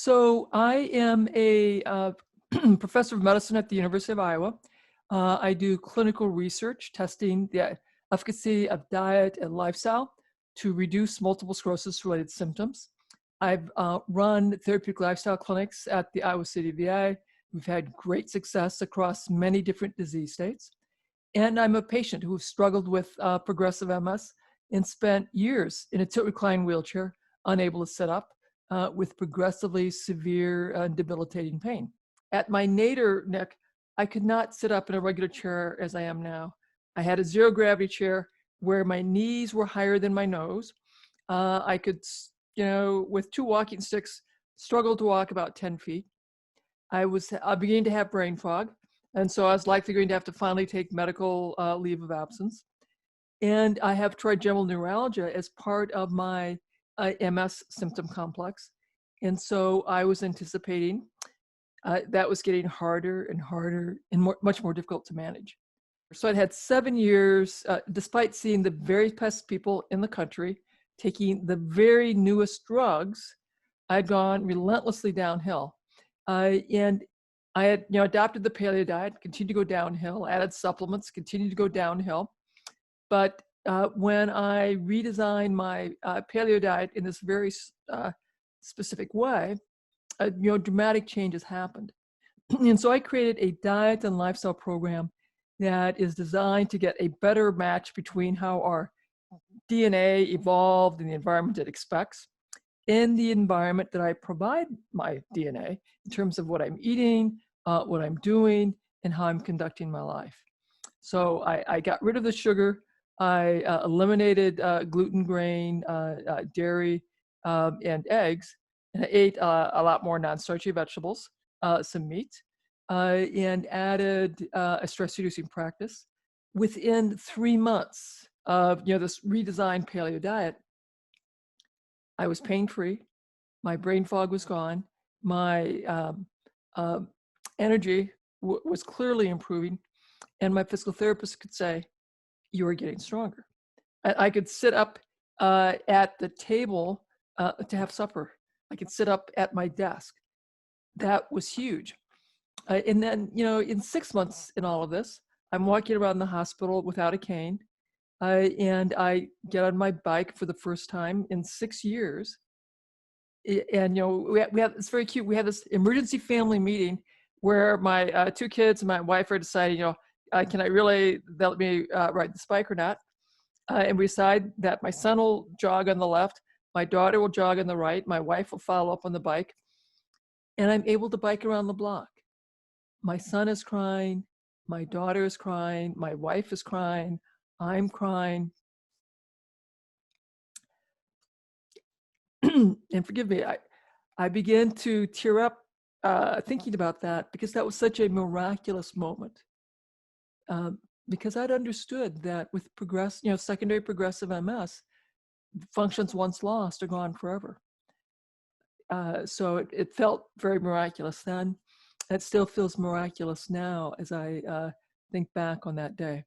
So I am a professor of medicine at the University of Iowa. I do clinical research testing the efficacy of diet and lifestyle to reduce multiple sclerosis-related symptoms. I've run therapeutic lifestyle clinics at the Iowa City VA. We've had great success across many different disease states. And I'm a patient who struggled with progressive MS and spent years in a tilt-recline wheelchair, unable to sit up, with progressively severe and debilitating pain. At my nadir, Nick, I could not sit up in a regular chair as I am now. I had a zero gravity chair where my knees were higher than my nose. I could, with two walking sticks, struggle to walk about 10 feet. I was beginning to have brain fog, and so I was likely going to have to finally take medical leave of absence. And I have trigeminal neuralgia as part of my MS symptom complex. And so I was anticipating that was getting harder and harder and much more difficult to manage. So I'd had 7 years, despite seeing the very best people in the country, taking the very newest drugs, I'd gone relentlessly downhill. And I had adopted the paleo diet, continued to go downhill, added supplements, continued to go downhill. But when I redesigned my paleo diet in this very specific way, dramatic changes happened. And so I created a diet and lifestyle program that is designed to get a better match between how our DNA evolved in the environment it expects and the environment that I provide my DNA in terms of what I'm eating, what I'm doing, and how I'm conducting my life. So I got rid of the sugar. I eliminated gluten, grain, dairy, and eggs, and I ate a lot more non-starchy vegetables, some meat, and added a stress-reducing practice. Within 3 months of this redesigned paleo diet, I was pain-free. My brain fog was gone. My energy was clearly improving, and my physical therapist could say, "You are getting stronger." I could sit up at the table to have supper. I could sit up at my desk. That was huge. And then, in 6 months in all of this, I'm walking around the hospital without a cane. And I get on my bike for the first time in 6 years. And, we have, it's very cute. We have this emergency family meeting where my 2 kids and my wife are deciding, can I really let me ride this bike or not? And we decide that my son will jog on the left, my daughter will jog on the right, my wife will follow up on the bike, and I'm able to bike around the block. My son is crying, my daughter is crying, my wife is crying, I'm crying. And forgive me, I began to tear up thinking about that because that was such a miraculous moment. Because I'd understood that with secondary progressive MS, functions once lost are gone forever. So it felt very miraculous then. It still feels miraculous now as I think back on that day.